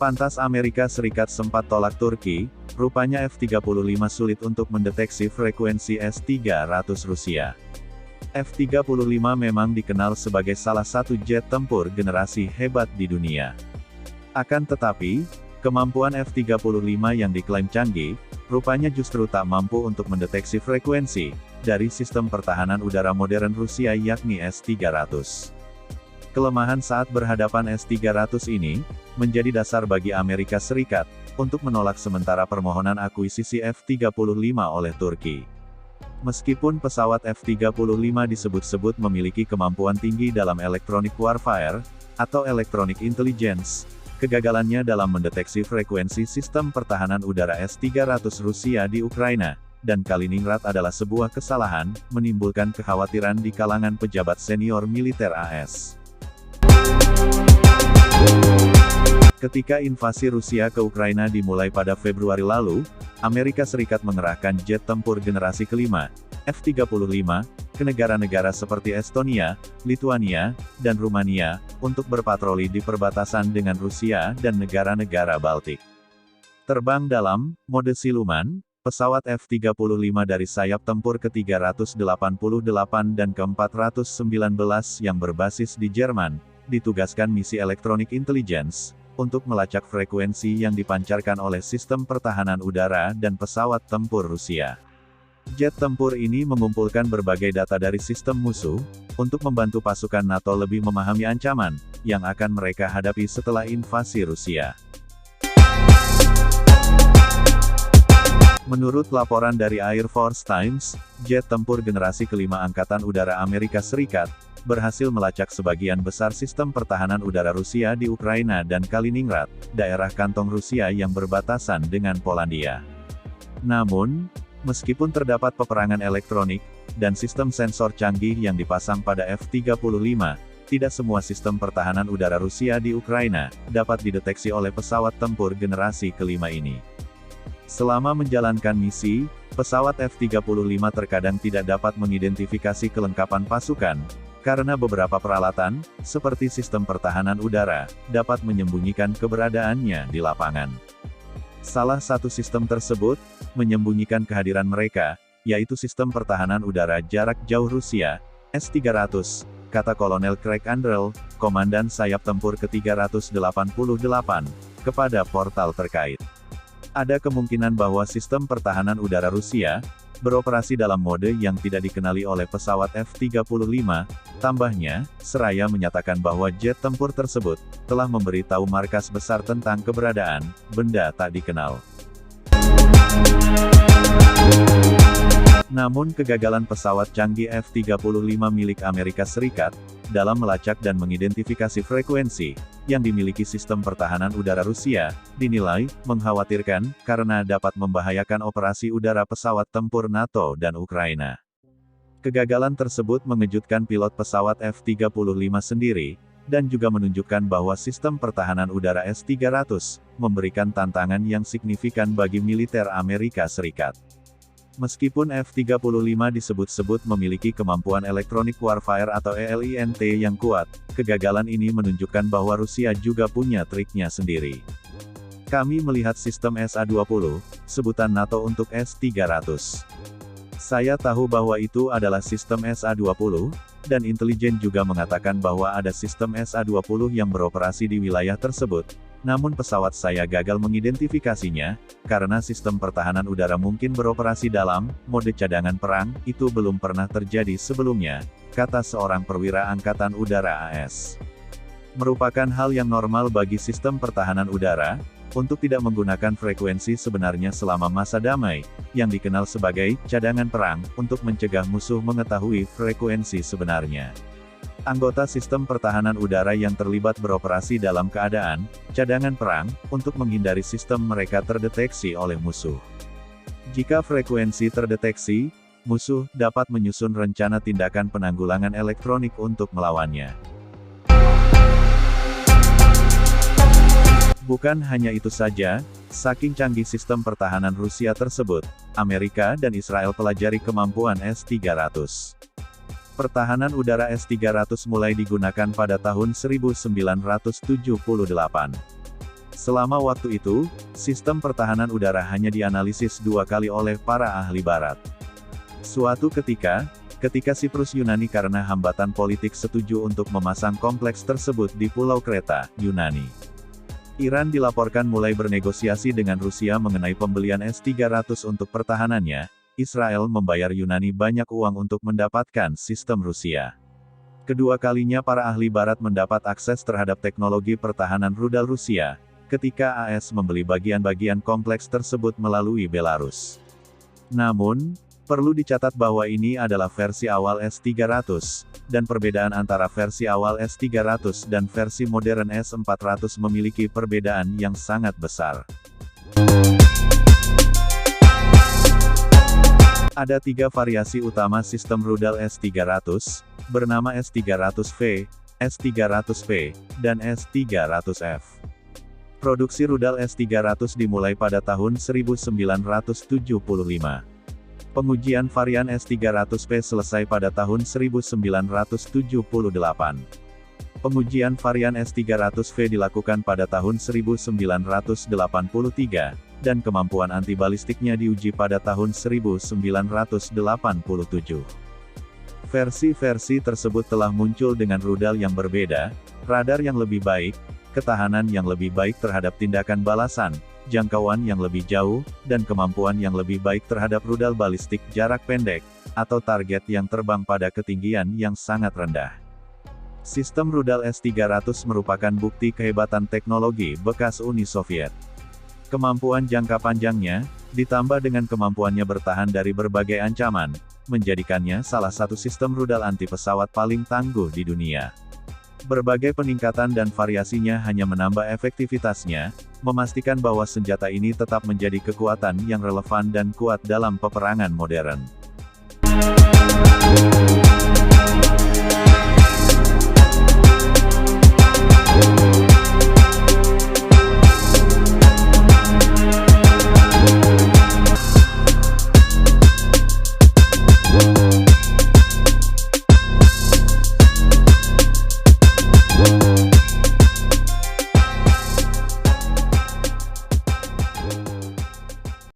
Pantas Amerika Serikat sempat tolak Turki, rupanya F-35 sulit untuk mendeteksi frekuensi S-300 Rusia. F-35 memang dikenal sebagai salah satu jet tempur generasi hebat di dunia. Akan tetapi, kemampuan F-35 yang diklaim canggih, rupanya justru tak mampu untuk mendeteksi frekuensi dari sistem pertahanan udara modern Rusia yakni S-300. Kelemahan saat berhadapan S-300 ini, menjadi dasar bagi Amerika Serikat, untuk menolak sementara permohonan akuisisi F-35 oleh Turki. Meskipun pesawat F-35 disebut-sebut memiliki kemampuan tinggi dalam electronic warfare, atau electronic intelligence, kegagalannya dalam mendeteksi frekuensi sistem pertahanan udara S-300 Rusia di Ukraina, dan Kaliningrad adalah sebuah kesalahan, menimbulkan kekhawatiran di kalangan pejabat senior militer AS. Ketika invasi Rusia ke Ukraina dimulai pada Februari lalu, Amerika Serikat mengerahkan jet tempur generasi kelima, F-35, ke negara-negara seperti Estonia, Lituania, dan Rumania, untuk berpatroli di perbatasan dengan Rusia dan negara-negara Baltik. Terbang dalam mode siluman, pesawat F-35 dari sayap tempur ke-388 dan ke-419 yang berbasis di Jerman, ditugaskan misi elektronik intelligence, untuk melacak frekuensi yang dipancarkan oleh sistem pertahanan udara dan pesawat tempur Rusia. Jet tempur ini mengumpulkan berbagai data dari sistem musuh, untuk membantu pasukan NATO lebih memahami ancaman, yang akan mereka hadapi setelah invasi Rusia. Menurut laporan dari Air Force Times, jet tempur generasi kelima Angkatan Udara Amerika Serikat, berhasil melacak sebagian besar sistem pertahanan udara Rusia di Ukraina dan Kaliningrad, daerah kantong Rusia yang berbatasan dengan Polandia. Namun, meskipun terdapat peperangan elektronik, dan sistem sensor canggih yang dipasang pada F-35, tidak semua sistem pertahanan udara Rusia di Ukraina, dapat dideteksi oleh pesawat tempur generasi kelima ini. Selama menjalankan misi, pesawat F-35 terkadang tidak dapat mengidentifikasi kelengkapan pasukan, karena beberapa peralatan, seperti sistem pertahanan udara, dapat menyembunyikan keberadaannya di lapangan. Salah satu sistem tersebut, menyembunyikan kehadiran mereka, yaitu sistem pertahanan udara jarak jauh Rusia, S-300, kata Kolonel Craig Underl, Komandan Sayap Tempur ke-388, kepada portal terkait. Ada kemungkinan bahwa sistem pertahanan udara Rusia, beroperasi dalam mode yang tidak dikenali oleh pesawat F-35, tambahnya, seraya menyatakan bahwa jet tempur tersebut, telah memberitahu markas besar tentang keberadaan benda tak dikenal. Namun kegagalan pesawat canggih F-35 milik Amerika Serikat, dalam melacak dan mengidentifikasi frekuensi, yang dimiliki sistem pertahanan udara Rusia, dinilai mengkhawatirkan, karena dapat membahayakan operasi udara pesawat tempur NATO dan Ukraina. Kegagalan tersebut mengejutkan pilot pesawat F-35 sendiri, dan juga menunjukkan bahwa sistem pertahanan udara S-300, memberikan tantangan yang signifikan bagi militer Amerika Serikat. Meskipun F-35 disebut-sebut memiliki kemampuan elektronik warfare atau ELINT yang kuat, kegagalan ini menunjukkan bahwa Rusia juga punya triknya sendiri. Kami melihat sistem SA-20, sebutan NATO untuk S-300. Saya tahu bahwa itu adalah sistem SA-20, dan intelijen juga mengatakan bahwa ada sistem SA-20 yang beroperasi di wilayah tersebut. Namun pesawat saya gagal mengidentifikasinya, karena sistem pertahanan udara mungkin beroperasi dalam mode cadangan perang, itu belum pernah terjadi sebelumnya, kata seorang perwira Angkatan Udara AS. Merupakan hal yang normal bagi sistem pertahanan udara, untuk tidak menggunakan frekuensi sebenarnya selama masa damai, yang dikenal sebagai cadangan perang, untuk mencegah musuh mengetahui frekuensi sebenarnya. Anggota sistem pertahanan udara yang terlibat beroperasi dalam keadaan cadangan perang, untuk menghindari sistem mereka terdeteksi oleh musuh. Jika frekuensi terdeteksi, musuh dapat menyusun rencana tindakan penanggulangan elektronik untuk melawannya. Bukan hanya itu saja, saking canggih sistem pertahanan Rusia tersebut, Amerika dan Israel pelajari kemampuan S-300. Pertahanan udara S-300 mulai digunakan pada tahun 1978. Selama waktu itu, sistem pertahanan udara hanya dianalisis 2 kali oleh para ahli barat. Suatu ketika Siprus Yunani karena hambatan politik setuju untuk memasang kompleks tersebut di Pulau Kreta, Yunani. Iran dilaporkan mulai bernegosiasi dengan Rusia mengenai pembelian S-300 untuk pertahanannya. Israel membayar Yunani banyak uang untuk mendapatkan sistem Rusia. Kedua kalinya para ahli barat mendapat akses terhadap teknologi pertahanan rudal Rusia, ketika AS membeli bagian-bagian kompleks tersebut melalui Belarus. Namun, perlu dicatat bahwa ini adalah versi awal S-300, dan perbedaan antara versi awal S-300 dan versi modern S-400 memiliki perbedaan yang sangat besar. Ada 3 variasi utama sistem rudal S-300, bernama S-300V, S-300P, dan S-300F. Produksi rudal S-300 dimulai pada tahun 1975. Pengujian varian S-300P selesai pada tahun 1978. Pengujian varian S-300V dilakukan pada tahun 1983, dan kemampuan antibalistiknya diuji pada tahun 1987. Versi-versi tersebut telah muncul dengan rudal yang berbeda, radar yang lebih baik, ketahanan yang lebih baik terhadap tindakan balasan, jangkauan yang lebih jauh, dan kemampuan yang lebih baik terhadap rudal balistik jarak pendek, atau target yang terbang pada ketinggian yang sangat rendah. Sistem rudal S-300 merupakan bukti kehebatan teknologi bekas Uni Soviet. Kemampuan jangka panjangnya, ditambah dengan kemampuannya bertahan dari berbagai ancaman, menjadikannya salah satu sistem rudal anti pesawat paling tangguh di dunia. Berbagai peningkatan dan variasinya hanya menambah efektivitasnya, memastikan bahwa senjata ini tetap menjadi kekuatan yang relevan dan kuat dalam peperangan modern.